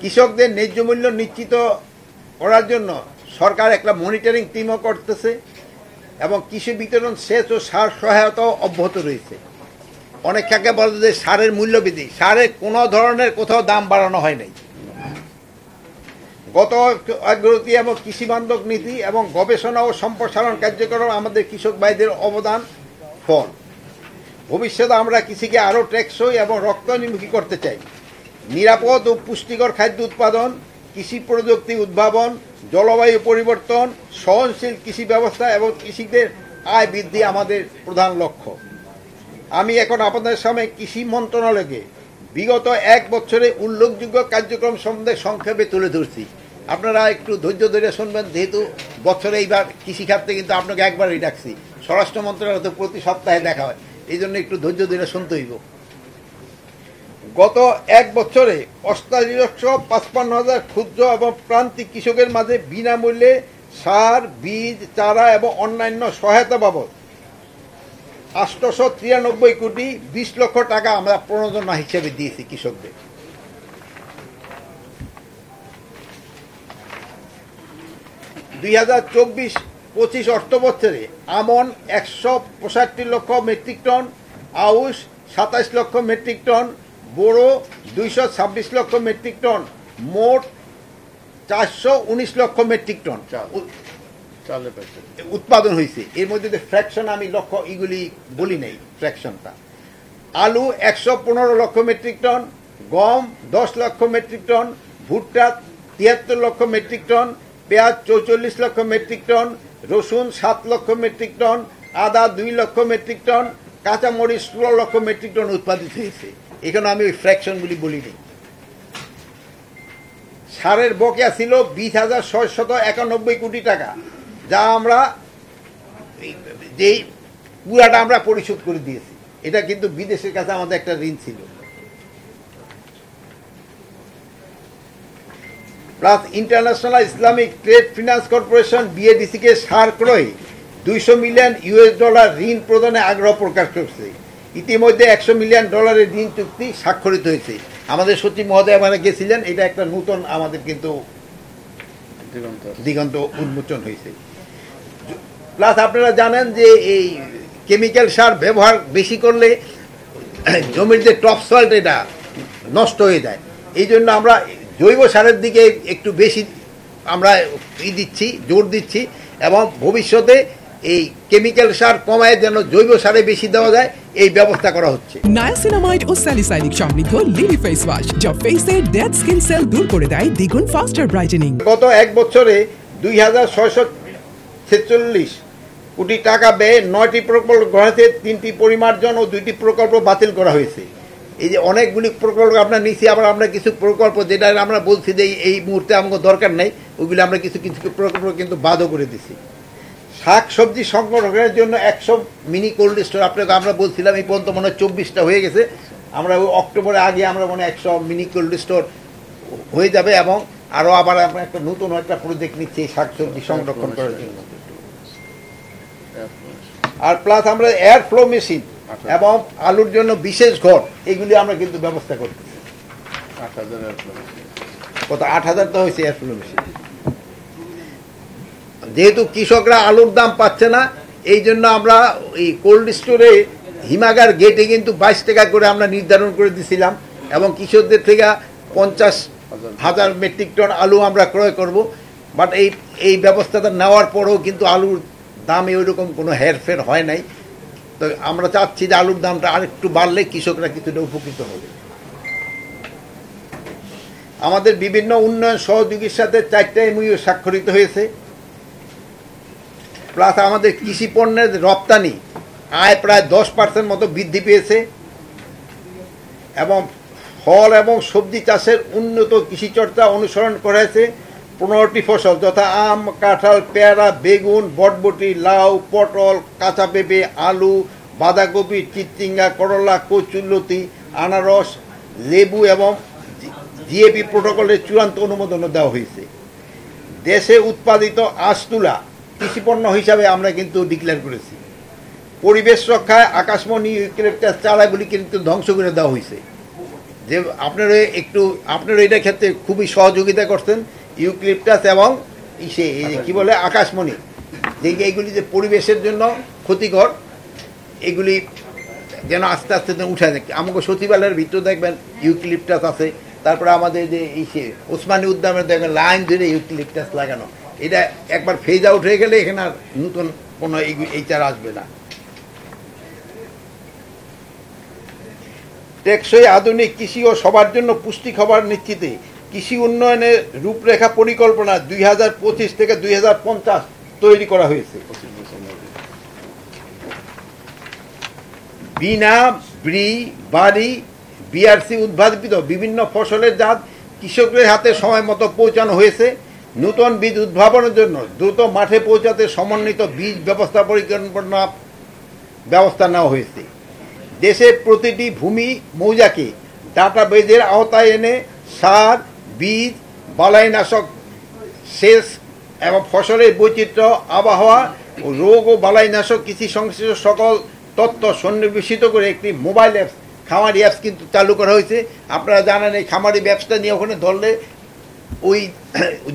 কৃষকদের ন্যায্য মূল্য নিশ্চিত করার জন্য সরকার একটা মনিটরিং টিমও করতেছে এবং কৃষি বিতরণ সেচ ও সার সহায়তাও অব্যাহত রয়েছে। অনেক কাকে বলে যে সারের মূল্য বৃদ্ধি, সারের কোনো ধরনের কোথাও দাম বাড়ানো হয় নাই। গত অগ্রগতি এবং কৃষি বান্ধব নীতি এবং গবেষণা ও সম্প্রসারণ কার্যক্রম আমাদের কৃষক ভাইদের অবদান ফল। ভবিষ্যতে আমরা কৃষিকে আরও টেকসই এবং রপ্তানিমুখী করতে চাই। নিরাপদ ও পুষ্টিকর খাদ্য উৎপাদন, কৃষি প্রযুক্তি উদ্ভাবন, জলবায়ু পরিবর্তন, সহনশীল কৃষি ব্যবস্থা এবং কৃষকদের আয় বৃদ্ধি আমাদের প্রধান লক্ষ্য। আমি এখন আপনাদের সামনে কৃষি মন্ত্রণালয়কে বিগত 1 বছরে উল্লেখযোগ্য কার্যক্রম সম্বন্ধে সংক্ষেপে তুলে ধরছি। আপনারা একটু ধৈর্য ধরে শুনবেন, যেহেতু বছরে এইবার কৃষি খাতে কিন্তু আপনাকে একবারই ডাকছি, স্বরাষ্ট্র মন্ত্রণালয় তো প্রতি সপ্তাহে দেখা হয়, এই জন্য একটু ধৈর্য ধরে শুনতে হইব। গত 1 বছরে 88,55,000 ক্ষুদ্র এবং প্রান্তিক কৃষকের মাঝে বিনামূল্যে সার, বীজ, চারা এবং অন্যান্য সহায়তা বাবদ 893 কোটি 20 লক্ষ টাকা আমরা প্রণোদনা হিসেবে দিয়েছি কৃষকদের। (2024-25) অর্থ বছরে আমন 165 লক্ষ মেট্রিক টন, আউশ 27 লক্ষ মেট্রিক টন, বোরো 226 লক্ষ মেট্রিক টন, মোট 419 লক্ষ মেট্রিক টন উৎপাদন হয়েছে। এর মধ্যে ফ্র্যাকশন আমি লক্ষ্য এগুলি বলি নাই, ফ্র্যাকশনটা। আলু 115 লক্ষ মেট্রিক টন, গম 10 লক্ষ মেট্রিক টন, ভুট্টা 73 লক্ষ মেট্রিক টন, পেঁয়াজ 44 লক্ষ মেট্রিক টন, রসুন 7 লক্ষ মেট্রিক টন, আদা 2 লক্ষ মেট্রিক টন, কাঁচামরিচ 16 লক্ষ মেট্রিক টন উৎপাদিত হয়েছে। এখানে আমি ওই ফ্র্যাকশনগুলি বলিনি। সারের বকেয়া ছিল 20,691 কোটি টাকা, যা আমরা যেই পুরাটা আমরা পরিশোধ করে দিয়েছি। এটা কিন্তু বিদেশের কাছে আমাদের একটা ঋণ ছিল। Plus international Islamic trade finance corporation BADC কে সার ক্রয়ে $200 মিলিয়ন ঋণ প্রদানে আগ্রহ প্রকাশ করছে। ইতিমধ্যে $100 মিলিয়ন ঋণ চুক্তি স্বাক্ষরিত হয়েছে। আমাদের সচিব মহোদয় মানে গেছিলেন, এটা একটা নতুন আমাদের কিন্তু দিগন্ত উন্মোচন হয়েছে। প্লাস আপনারা জানেন যে এই কেমিক্যাল সার ব্যবহার বেশি করলে জমির যে টপ সয়েল এটা নষ্ট হয়ে যায়। এই জন্য আমরা জৈব সারের দিকে একটু বেশি আমরা জোর দিচ্ছি এবং ভবিষ্যতে এই কেমিক্যাল সার কমায় যেন জৈব সারে বেশি দেওয়া যায়, এই ব্যবস্থা করা হচ্ছে। নায়াসিনামাইড ও স্যালিসাইলিক সমৃদ্ধ লিলি ফেস ওয়াশ, যা ফেসের ডেড স্কিন সেল দূর করে দেয় দ্বিগুণ ফাস্টার ব্রাইটেনিং। গত 1 বছরে 2,646 কোটি টাকা ব্যয়ে 9টি প্রকল্প গ্রহণ হয়েছে, 3টি পরিমার্জন ও 2টি প্রকল্প বাতিল করা হয়েছে। এই যে অনেকগুলি প্রকল্প আমরা নিচ্ছি, আবার আমরা কিছু প্রকল্প যেটা আমরা বলছি যে এই মুহূর্তে আমাকে দরকার নেই, ওইগুলি আমরা কিছু কিছু প্রকল্প কিন্তু বাদও করে দিচ্ছি। শাক সবজি সংগ্রহের জন্য 100 মিনি কোল্ড স্টোর আপনাকে আমরা বলছিলাম, এই পর্যন্ত মনে হয় 24টা হয়ে গেছে। আমরা ওই অক্টোবরের আগে আমরা মনে হয় 100 মিনি কোল্ড স্টোর হয়ে যাবে এবং আরও আবার আমরা একটা নতুন একটা প্রজেক্ট নিচ্ছি শাক সবজি সংরক্ষণ করার জন্য। আর প্লাস আমরা এয়ার ফ্লো মেশিন এবং আলুর জন্য বিশেষ ঘর, এগুলি আমরা কিন্তু ব্যবস্থা করতেছি। 8,000 তো হয়েছে এয়ার ফ্লো মেশিন। যেহেতু কৃষকরা আলুর দাম পাচ্ছে না, এই জন্য আমরা এই কোল্ড স্টোরে হিমাগার গেটে কিন্তু 22 টাকা করে আমরা নির্ধারণ করে দিয়েছিলাম এবং কৃষকদের থেকে 50,000 মেট্রিক টন আলু আমরা ক্রয় করব। বাট এই ব্যবস্থাটা নেওয়ার পরেও কিন্তু আলুর দামে ওইরকম কোনো হেরফের হয় নাই। তো আমরা চাচ্ছি যে আলুর দামটা আরেকটু বাড়লে কৃষকরা কিছুটা উপকৃত হবে। আমাদের বিভিন্ন উন্নয়ন সহযোগীর সাথে 4টা MOU স্বাক্ষরিত হয়েছে। প্লাস আমাদের কৃষি পণ্যের রপ্তানি আয় প্রায় 10% মতো বৃদ্ধি পেয়েছে এবং ফল এবং সবজি চাষের উন্নত কৃষিচর্চা অনুসরণ করেছে 15টি ফসল, যথা আম, কাঁঠাল, পেয়ারা, বেগুন, বটবটি, লাউ, পটল, কাঁচা পেঁপে, আলু, বাঁধাকপি, চিচিঙ্গা, করলা, কচুরলতি, আনারস, লেবু এবং GAP প্রোটোকলের চূড়ান্ত অনুমোদন দেওয়া হয়েছে। দেশে উৎপাদিত আঁশ তুলা কৃষিপণ্য হিসাবে আমরা কিন্তু ডিক্লেয়ার করেছি। পরিবেশ রক্ষায় আকাশমণি ইউক্যালিপটাস চারাগুলি কিন্তু ধ্বংস করে দেওয়া হয়েছে। যে আপনারা এটার ক্ষেত্রে খুবই সহযোগিতা করছেন, ইউক্লিপটাস এবং এই যে কি বলে আকাশমণি, যে এইগুলি যে পরিবেশের জন্য ক্ষতিকর, এগুলি যেন আস্তে আস্তে উঠে যায়। আমাকে সচিবালয়ের ভিতরে দেখবেন ইউক্লিপটাস আছে, তারপরে আমাদের যে ওসমানী উদ্যানের দেখবেন লাইন ধরে ইউক্লিপটাস লাগানো। এটা একবার ফেজ আউট হয়ে গেলে এখানে আর নতুন কোনো এই চারা আসবে না। টেকসই আধুনিক কৃষি ও সবার জন্য পুষ্টি খাবার নিশ্চিতে কৃষি উন্নয়নের রূপরেখা পরিকল্পনা 2025 থেকে 2050 তৈরি করা হয়েছে। বিনা বাড়ি বিআরসি উদ্ভাবিত বিভিন্ন ফসলের জাত কৃষকদের হাতে সময় মতো পৌঁছানো হয়েছে। নতুন বীজ উদ্ভাবনের জন্য দ্রুত মাঠে পৌঁছাতে সমন্বিত বীজ ব্যবস্থা পরিকল্পনা ব্যবস্থা নেওয়া হয়েছে। দেশে প্রতিটি ভূমি মৌজাকে ডাটাবেজের আওতায় এনে সার, বীজ, বালাইনাশক, সেচ এবং ফসলের বৈচিত্র্য, আবহাওয়া ও রোগ ও বালাইনাশক কৃষি সংশ্লিষ্ট সকল তথ্য সন্নিবেশিত করে একটি মোবাইল অ্যাপস, খামারি অ্যাপস কিন্তু চালু করা হয়েছে। আপনারা জানেন এই খামারি ব্যবসা নিয়ে ওখানে ধরলে ওই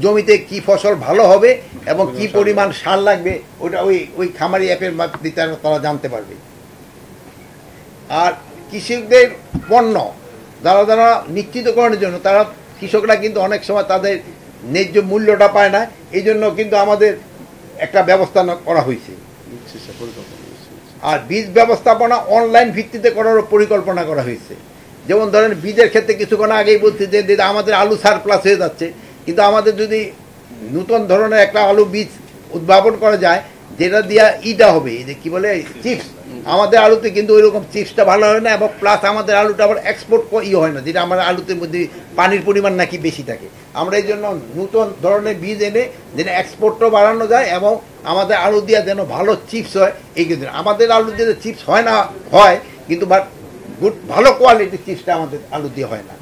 জমিতে কি ফসল ভালো হবে এবং কি পরিমাণ সার লাগবে ওটা ওই খামারি অ্যাপের মাধ্যমে তারা জানতে পারবে। আর কৃষকদের পণ্য যারা নিশ্চিতকরণের জন্য কৃষকরা কিন্তু অনেক সময় তাদের ন্যায্য মূল্যটা পায় না, এই জন্য কিন্তু আমাদের একটা ব্যবস্থা করা হয়েছে। আর বীজ ব্যবস্থাপনা অনলাইন ভিত্তিতে করারও পরিকল্পনা করা হয়েছে। যেমন ধরেন বীজের ক্ষেত্রে কিছুক্ষণ আগেই বলছি যে আমাদের আলু সারপ্লাস হয়ে যাচ্ছে, কিন্তু আমাদের যদি নতুন ধরনের একটা আলু বীজ উদ্ভাবন করা যায় যেটা দিয়া হবে এই যে কি বলে চিপস, আমাদের আলুতে কিন্তু ওই রকম চিপসটা ভালো হয় না, এবং প্লাস আমাদের আলুটা আবার এক্সপোর্ট হয় না, যেটা আমার আলুতে মধ্যে পানির পরিমাণ নাকি বেশি থাকে। আমরা এই জন্য নতুন ধরনের বীজ এনে যেন এক্সপোর্টও বাড়ানো যায় এবং আমাদের আলু দিয়ে যেন ভালো চিপস হয়। এই কিন্তু আমাদের আলু দিয়ে চিপস হয় না, হয় কিন্তু ভালো কোয়ালিটির চিপসটা আমাদের আলু দিয়ে হয় না।